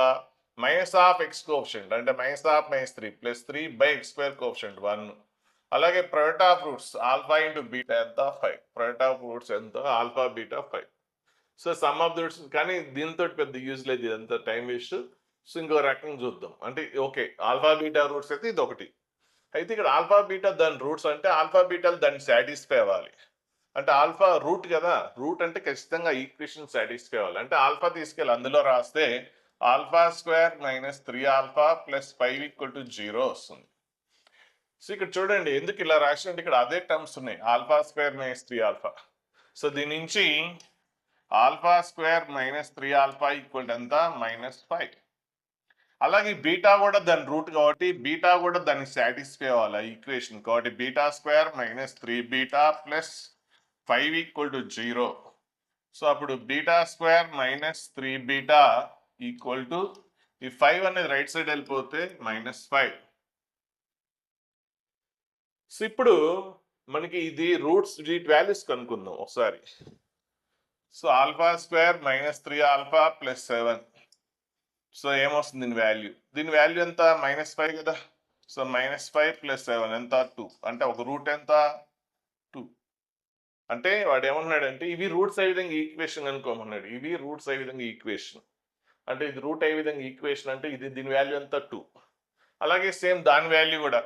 మైనస్ ఆఫ్ ఎక్స్ కోఎఫిషియంట్ అంటే -3 + 3 బై ఎక్స్ స్క్వేర్ కోఎఫిషియంట్ 1. అలాగే product of roots alpha into beta ఎంత 5, product of roots ఎంత alpha beta 5. So sum of the roots, కానీ దీంతో పెద్ద use లేదు, ఇదంతా టైం వేస్ట్. సో ఇంకో రకంగా చూద్దాం, అంటే ఓకే ఆల్ఫా బీటా రూట్స్ అయితే ఇది ఒకటి, అయితే ఇక్కడ ఆల్ఫా బీటా దాని రూట్స్ అంటే ఆల్ఫా బీటాలు దాన్ని సాటిస్ఫై అవ్వాలి. అంటే ఆల్ఫా రూట్ కదా, రూట్ అంటే ఖచ్చితంగా ఈక్వేషన్ సాటిస్ఫై అవ్వాలి. అంటే ఆల్ఫా తీసుకెళ్ళి అందులో రాస్తే ఆల్ఫా స్క్వేర్ -3 ఆల్ఫా ప్లస్ 5 = 0 వస్తుంది. సో ఇక్కడ చూడండి ఎందుకు ఇలా రాసినట్టు, ఇక్కడ అదే టర్మ్స్ ఉన్నాయి, ఆల్ఫా స్క్వేర్ -3 ఆల్ఫా. సో దీని నుంచి ఆల్ఫా స్క్వేర్ -3 ఆల్ఫా ఈక్వల్ ఎంత -5. అలాగే బీటా కూడా దాని రూట్ కాబట్టి బీటా కూడా దాన్ని సాటిస్ఫై అవ్వాలి ఈక్వేషన్ కాబట్టి beta square -3 beta plus 5 = 0. So అప్పుడు beta square -3 beta equal to ఈ 5 అనేది రైట్ సైడ్ వెళ్ళిపోతే -5. సో ఇప్పుడు మనకి ఇది రూట్స్ వీటి వాల్యూస్ కనుక్కుందాం ఒకసారి. So alpha square -3 alpha plus 7, so ఏమొస్తుంది దీని వాల్యూ ఎంత -5 కదా. సో -5 + 7 ఎంత 2, అంటే ఒక రూట్ ఎంత 2. అంటే వాడు ఏమన్నాడంటే ఇవి రూట్స్ ఏ విధంగా ఈక్వేషన్ అనుకోమన్నాడు, ఇవి రూట్స్ ఏ విధంగా ఈక్వేషన్ అంటే ఇది రూట్ ఏ విధంగా ఈక్వేషన్ అంటే ఇది దీని వాల్యూ ఎంత 2. అలాగే సేమ్ దాని వాల్యూ కూడా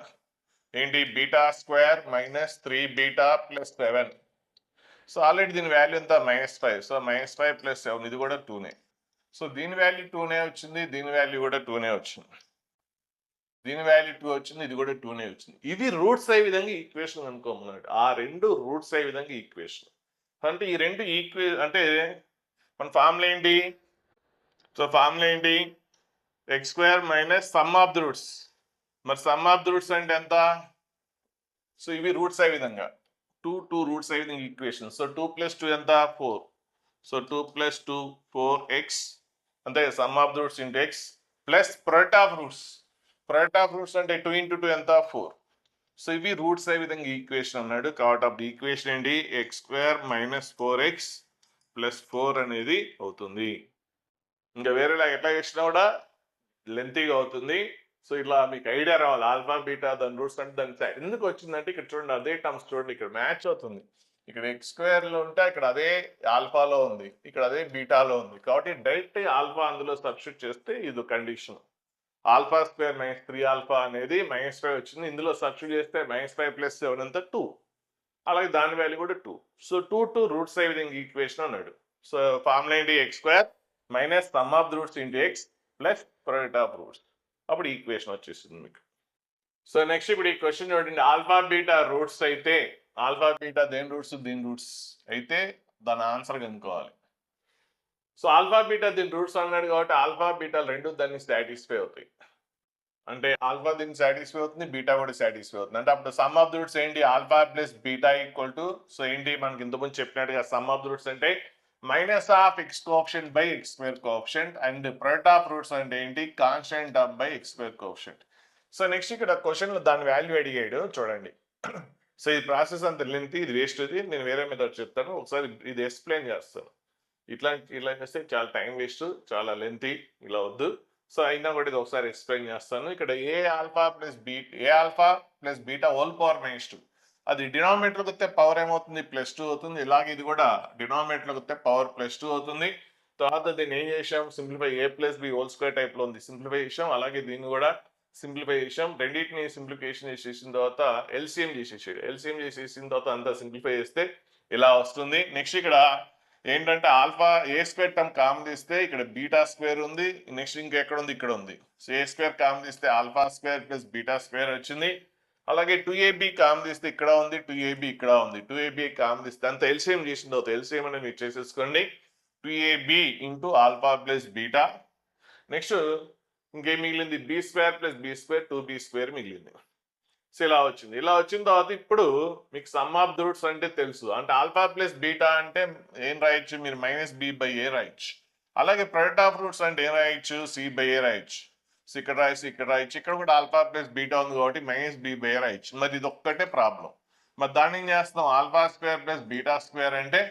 ఏంటి beta square -3 beta plus 7. So already దీని వాల్యూ ఎంత -5, సో -5 + 7 ఇది కూడా 2నే. సో దీని వాల్యూ 2నే వచ్చింది, దీని వాల్యూ కూడా 2నే వచ్చింది, దీని వాల్యూ 2 వచ్చింది, ఇది కూడా 2నే వచ్చింది. ఇది రూట్స్ ఏ విధంగా ఈక్వేషన్ అనుకోమన్నాడు, ఆ రెండు రూట్స్ ఏ విధంగా ఈక్వేషన్. అంటే ఈ రెండు అంటే మన ఫార్ములా ఏంటి, సో ఫార్ములా ఏంటి X square minus sum of the roots, మరి సమ్ ఆఫ్ ది రూట్స్ అంటే ఎంత, సో ఇవి రూట్స్ ఏ విధంగా 2 రూట్స్ ఏ విధంగా ఈక్వేషన్. సో 2 + 2 ఎంత 4, సో 2 + 2 4x అంటే sum of the roots into x plus product of roots అంటే 2 × 2 ఎంత 4. సో ఇవి రూట్స్ ఏ విధంగా ఈక్వేషన్ అన్నాడు కాబట్టి అప్పుడు ఈక్వేషన్ ఏంటి x² - 4x + 4 అనేది అవుతుంది. ఇంకా వేరేలా ఎట్లా చేసినా కూడా లెంతీగా అవుతుంది. సో ఇట్లా మీకు ఐడియా రావాలి ఆల్ఫా బీటా దాని రూట్స్ అంటే దాని సైడ్ ఎందుకు వచ్చిందంటే ఇక్కడ చూడండి అదే టర్మ్స్ చూడండి ఇక్కడ మ్యాచ్ అవుతుంది. ఇక్కడ x² ఉంటే ఇక్కడ అదే ఆల్ఫాలో ఉంది, ఇక్కడ అదే బీటాలో ఉంది కాబట్టి డైరెక్ట్ ఆల్ఫా అందులో సబ్స్టిట్యూట్ చేస్తే ఇది కండిషన్. α² - 3α అనేది -5 వచ్చింది, ఇందులో సబ్స్టిట్యూట్ చేస్తే -5 + 7 ఎంత 2, అలాగే దాని వాల్యూ కూడా 2. సో 2 రూట్స్ ఏ విధంగా ఈక్వేషన్ అన్నాడు. సో ఫార్ములా ఏంటి x² - some of the roots into x plus product of roots, అప్పుడు ఈక్వేషన్ వచ్చేసింది మీకు. సో నెక్స్ట్ ఇప్పుడు ఈ క్వశ్చన్ చూడండి, ఆల్ఫా బీటా రూట్స్ అయితే ఆల్ఫా బీటా దేని రూట్స్ దీని రూట్స్ అయితే దాని ఆన్సర్ కనుక్కోవాలి. సో ఆల్ఫా బీటా దీని రూట్స్ అన్నాడు కాబట్టి ఆల్ఫా బీటా రెండు దాన్ని సాటిస్ఫై అవుతాయి. అంటే ఆల్ఫా దీన్ని సాటిస్ఫై అవుతుంది, బీటా కూడా సాటిస్ఫై అవుతుంది. అంటే అప్పుడు సమ్ ఆఫ్ ది రూట్స్ ఏంటి alpha plus beta equal to, so ఏంటి మనకి ఇంతకుముందు చెప్పినట్టుగా సమ్ ఆఫ్ ది రూట్స్ అంటే -(x coefficient by x² coefficient) and product of roots అంటే ఏంటి constant term by x² coefficient. So next ఇక్కడ క్వశ్చన్ లో దాని వాల్యూ అడిగాడు చూడండి. సో ఈ ప్రాసెస్ అంత లెంత్, ఇది వేస్ట్, ఇది నేను వేరే మెథడ్ చెప్తాను, ఒకసారి ఇది ఎక్స్ప్లెయిన్ చేస్తాను. ఇలా చేస్తే చాలా టైం వేస్ట్, చాలా లెంతీ, ఇలా వద్దు. సో అయినా కూడా ఇది ఒకసారి ఎక్స్ప్లెయిన్ చేస్తాను. ఇక్కడ ఏ alpha plus beta whole power -2, అది డినామినేటర్కి వస్తే పవర్ ఏమవుతుంది +2 అవుతుంది. ఇలాగే ఇది కూడా డినామినేటర్కి వస్తే పవర్ +2 అవుతుంది. తర్వాత దీన్ని ఏం చేసాం సింప్లిఫై a+b² టైప్లో ఉంది, సింప్లిఫై చేసాం. అలాగే దీన్ని కూడా సింప్లిఫై చేసాం. రెండింటిని సింప్లిఫికేషన్ చేసేసిన తర్వాత ఎల్సిఎం చేసేసాడు. ఎల్సిఎం చేసేసిన తర్వాత అంతా సింప్లిఫై చేస్తే ఇలా వస్తుంది. నెక్స్ట్ ఇక్కడ ఏంటంటే ఆల్ఫా a² టర్మ్ కామన్ తీస్తే ఇక్కడ β² ఉంది, నెక్స్ట్ ఇంకా ఎక్కడ ఉంది ఇక్కడ ఉంది. సో a² కామన్ తీస్తే α² ప్లస్ β² వచ్చింది. అలాగే 2ab కామన్ తీస్తే ఇక్కడ ఉంది, 2ab ఇక్కడ ఉంది, 2ab కామన్ తీస్తే అంత ఎల్సిఎం చేసిన తర్వాత ఎల్సిఎం అనేది మీరు చేసేసుకోండి. 2ab into alpha plus beta, next ఇంకేం మిగిలింది b² ప్లస్ b² 2b² మిగిలింది. సో ఇలా వచ్చింది. ఇలా వచ్చిన తర్వాత ఇప్పుడు మీకు సమ్ ఆఫ్ ది రూట్స్ అంటే తెలుసు, అంటే ఆల్ఫా ప్లస్ బీటా అంటే ఏం రాయొచ్చు మీరు -b/a రాయొచ్చు. అలాగే ప్రొడక్ట్ ఆఫ్ రూట్స్ అంటే ఏం రాయొచ్చు c/a రాయొచ్చు. సో ఇక్కడ రాయొచ్చు, ఇక్కడ రాయొచ్చు, ఇక్కడ కూడా ఆల్ఫా ప్లస్ బీటా ఉంది కాబట్టి -b/a రాయొచ్చు. మరి ఇది ఒక్కటే ప్రాబ్లం. మరి దాన్ని ఏం చేస్తాం α² ప్లస్ β² అంటే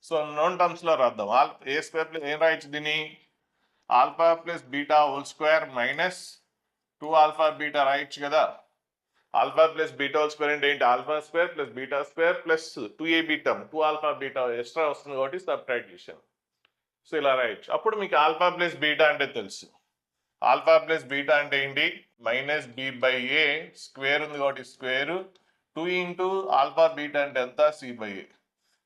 సో నోన్ టర్మ్స్ లో రాద్దాం. a² ప్లస్ ఏం రాయొచ్చు దీన్ని alpha plus beta whole square minus 2α beta రాయొచ్చు కదా. Alpha plus beta whole square అంటే ఏంటి α² plus β² plus 2ab term 2α beta extra వస్తుంది కాబట్టి సబ్ట్రాక్ట్ చేశాను. సో ఇలా రాయొచ్చు. అప్పుడు మీకు ఆల్ఫా ప్లస్ బీటా అంటే తెలుసు. ఆల్ఫా ప్లస్ బీటా అంటే ఏంటి -b/a స్క్వేర్ ఉంది కాబట్టి స్క్వేర్ 2 ఇంటూ ఆల్ఫా బీటా అంటే ఎంత c/a.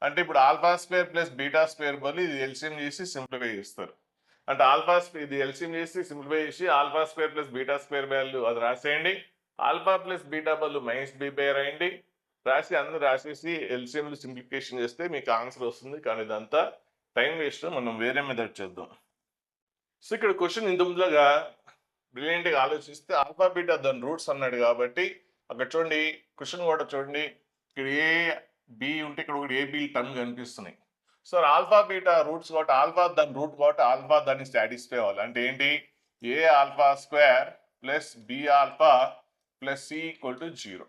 అంటే ఇప్పుడు α² ప్లస్ β² బదులు ఇది ఎల్సిఎం చేసి సింప్లిఫై చేస్తారు. అంటే ఇది ఎల్సిఎం చేసి సింప్లిఫై చేసి α² ప్లస్ β² వాల్యూ అది రాసేయండి. ఆల్ఫా ప్లస్ బీటా బదులు -b/a రాయండి. అందరూ రాసేసి ఎల్సిఎం సింప్లిఫికేషన్ చేస్తే మీకు ఆన్సర్ వస్తుంది. కానీ ఇదంతా టైం వేస్ట్, మనం వేరే మెథడ్ చేద్దాం. సో ఇక్కడ క్వశ్చన్ ఇంత ముందుగా బ్రిలియంట్గా ఆలోచిస్తే ఆల్ఫా బీటా దాని రూట్స్ అన్నాడు కాబట్టి అక్కడ చూడండి క్వశ్చన్ కూడా చూడండి, ఇక్కడ ఏ బి ఉంటే ఇక్కడ ఒకటి ఏబి టర్మ్ కనిపిస్తున్నాయి. సో ఆల్ఫా బీటా రూట్స్ కాబట్టి ఆల్ఫా దాని రూట్ కాబట్టి ఆల్ఫా దాన్ని సాటిస్ఫై అవ్వాలి. అంటే ఏంటి a² plus b² plus c = 0.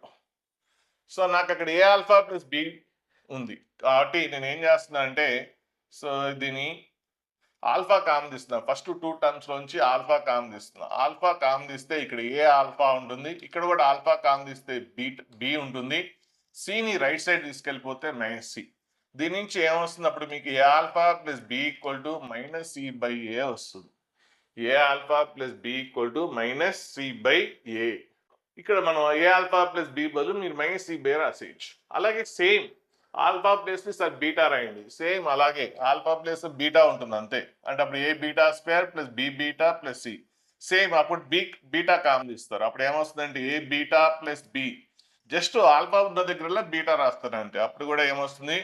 So నాకు అక్కడ a² ప్లస్ b ఉంది కాబట్టి నేను ఏం చేస్తున్నా అంటే సో దీన్ని ఆల్ఫా కామన్ తీస్తున్నా. ఫస్ట్ 2 టర్మ్స్ లోంచి ఆల్ఫా కామన్ తీస్తున్నా. ఆల్ఫా కామన్ తీస్తే ఇక్కడ ఏ ఆల్ఫా ఉంటుంది, ఇక్కడ కూడా ఆల్ఫా కామన్ తీస్తే బి ఉంటుంది. సిని రైట్ సైడ్ తీసుకెళ్ళిపోతే -c. దీని నుంచి ఏమొస్తుంది అప్పుడు మీకు a² ప్లస్ b = -c/a వస్తుంది. a² plus b = -c/a. ఇక్కడ మనం a² ప్లస్ b బదులు మీరు -c/a రాసేయచ్చు. అలాగే same alpha place sir beta రాయండి, సేమ్ అలాగే ఆల్ఫా ప్లేస్ బీటా ఉంటుంది అంతే. అంటే అప్పుడు a/β² plus b/β plus c same. అప్పుడు బీటా కామన్ ఇస్తారు, అప్పుడు ఏమొస్తుందంటే a/β plus b. Just alpha ఉన్న దగ్గరలో బీటా రాస్తారు అంతే. అప్పుడు కూడా ఏమొస్తుంది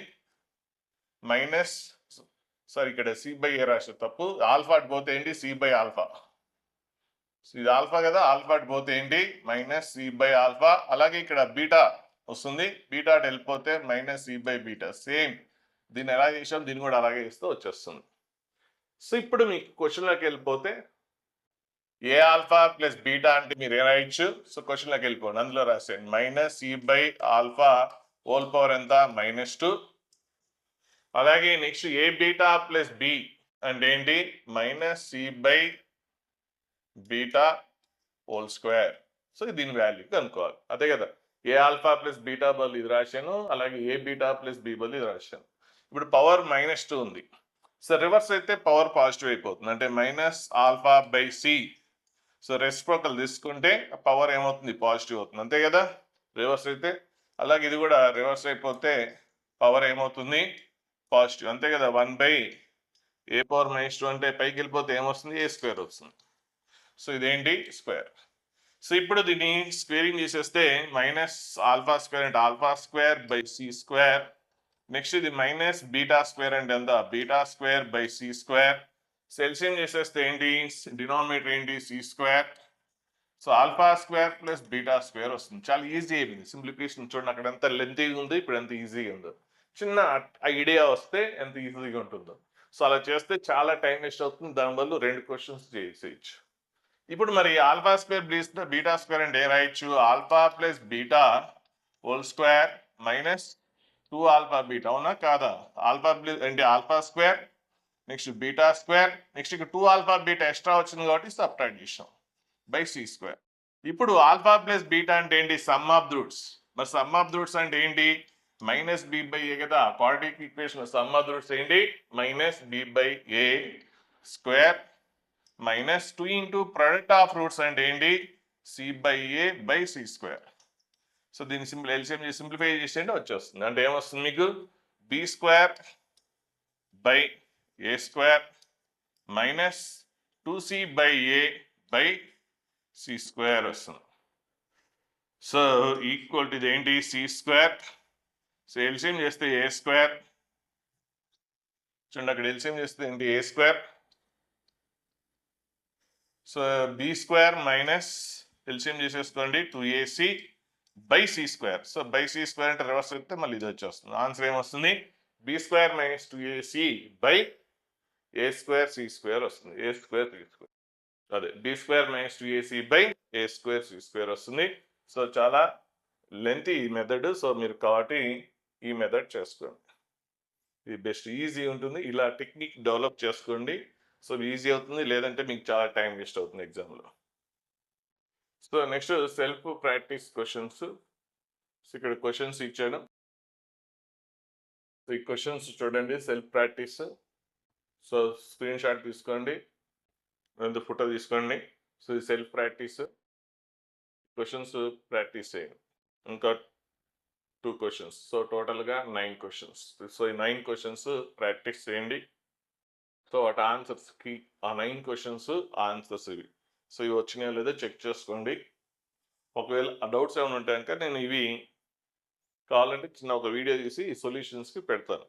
ఇక్కడ c/a రాసే తప్పు. ఆల్ఫా అటు పోతే ఏంటి c/α. ఇది ఆల్ఫా కదా, ఆల్ఫా అటు పోతే ఏంటి -c/α. అలాగే ఇక్కడ బీటా వస్తుంది, బీటా అటు వెళ్ళిపోతే -c/β. సేమ్ దీన్ని ఎలా చేసాం దీన్ని కూడా అలాగే ఇస్తే వచ్చేస్తుంది. సో ఇప్పుడు మీకు క్వశ్చన్లోకి వెళ్ళిపోతే ఏ ఆల్ఫా ప్లస్ బీటా అంటే మీరు ఏ రాయొచ్చు? సో క్వశ్చన్లోకి వెళ్ళిపోండి, అందులో రాసేయండి మైనస్ ఈ బై ఆల్ఫా హోల్ పవర్ ఎంత -2. అలాగే next A beta plus B అంటే ఏంటి? Minus C by beta whole square. So దీని వాల్యూ కనుక్కోవాలి, అదే కదా. ఏ ఆల్ఫా ప్లస్ బీటా బదులు ఇది రాశాను, అలాగే ఏ బీటా ప్లస్ బి బదులు ఇది రాశాను. ఇప్పుడు పవర్ -2 ఉంది. సో రివర్స్ అయితే పవర్ పాజిటివ్ అయిపోతుంది, అంటే minus alpha by C. So reciprocal తీసుకుంటే పవర్ ఏమవుతుంది? పాజిటివ్ అవుతుంది, అంతే కదా. రివర్స్ అయితే అలాగే ఇది కూడా రివర్స్ అయిపోతే పవర్ ఏమవుతుంది? పాజిటివ్, అంతే కదా. 1 ఏ పవర్ -2 అంటే పైకి వెళ్ళిపోతే ఏమొస్తుంది? ఏ స్క్వేర్ వస్తుంది. సో ఇదేంటి? స్క్వేర్. సో ఇప్పుడు దీన్ని స్క్వేరింగ్ చేసేస్తే మైనస్ ఆల్ఫా స్క్వేర్ అంటే alpha square by C square. Next ఇది మైనస్ బీటా స్క్వేర్ అంటే ఎంత? Beta square by C square. సెల్సియం చేసేస్తే ఏంటి? డినామినేటర్ ఏంటి? C square. So alpha square plus beta square వస్తుంది. చాలా ఈజీ అయిపోయింది సింప్లిఫికేషన్. చూడండి అక్కడ ఎంత లెంతీగా ఉంది, ఇప్పుడు ఎంత ఈజీగా ఉందో. చిన్న ఐడియా వస్తే ఎంత ఈజీగా ఉంటుందో. సో అలా చేస్తే చాలా టైం వేస్ట్ అవుతుంది, దానివల్ల 2 క్వశ్చన్స్ చేసేయచ్చు. ఇప్పుడు మరి alpha square plus beta square అంటే ఏ రాయొచ్చు? Alpha plus beta whole square minus 2 alpha beta, అవునా కాదా? ఆల్ఫా ప్లస్ అంటే alpha square, next beta square, next ఇక్కడ 2 ఆల్ఫా బీటా ఎక్స్ట్రా వచ్చింది కాబట్టి సబ్ట్రాక్ట్ చేసాం బై సి స్క్వేర్. ఇప్పుడు ఆల్ఫా ప్లస్ బీటా అంటే ఏంటి? Some of the roots. మరి సమ్ ఆఫ్ ద రూట్స్ అంటే ఏంటి? మైనస్ బి బై ఏ కదా. Quadratic equation sum of the roots ఏంటి? Minus B by A square minus 2 into product of roots అంటే ఏంటి? C by A by C square. So దీన్ని LCM చేసి simplify చేసేయండి, వచ్చేస్తుంది. అంటే ఏమొస్తుంది మీకు? B square by A square minus 2c by A by C square వస్తుంది. సో ఈక్వల్ టు ఇది ఏంటి? C square. సో ఎల్సిఎం చేస్తే ఏ స్క్వేర్, చూడండి అక్కడ ఎల్సిఎం చేస్తే ఏంటి? A square. So b square minus LCM చేసేసుకోండి 2ac by C square. So by C square అంటే రివర్స్ అయితే మళ్ళీ ఇది వచ్చేస్తుంది. ఆన్సర్ ఏమొస్తుంది? B square minus 2ac by A square c square వస్తుంది. ఏ స్క్వేర్ సి స్క్వేర్, అదే b square minus 2ac by A square c square వస్తుంది. So చాలా లెంత్ ఈ మెథడ్. సో మీరు కాబట్టి ఈ మెథడ్ చేసుకోండి, ఇది బెస్ట్, ఈజీ ఉంటుంది. ఇలా టెక్నిక్ డెవలప్ చేసుకోండి, సో ఈజీ అవుతుంది. లేదంటే మీకు చాలా టైం వేస్ట్ అవుతుంది ఎగ్జామ్లో. So next self practice questions. ఇక్కడ క్వశ్చన్స్ ఇచ్చాను, ఈ క్వశ్చన్స్ చూడండి. Self practice. So screen shot తీసుకోండి, ఫోటో తీసుకోండి. సో ఈ సెల్ఫ్ ప్రాక్టీస్ క్వశ్చన్స్ ప్రాక్టీస్ చేయండి. ఇంకా 2 క్వశ్చన్స్. సో టోటల్గా 9 క్వశ్చన్స్. సో ఈ 9 క్వశ్చన్స్ ప్రాక్టీస్ చేయండి. సో వాటి ఆన్సర్స్కి ఆ 9 క్వశ్చన్స్ ఆన్సర్స్ ఇవి. సో ఇవి వచ్చినాయో లేదో చెక్ చేసుకోండి. ఒకవేళ డౌట్స్ ఏమైనా ఉంటే కనుక నేను ఇవి కావాలంటే చిన్న ఒక వీడియో తీసి సొల్యూషన్స్కి పెడతాను.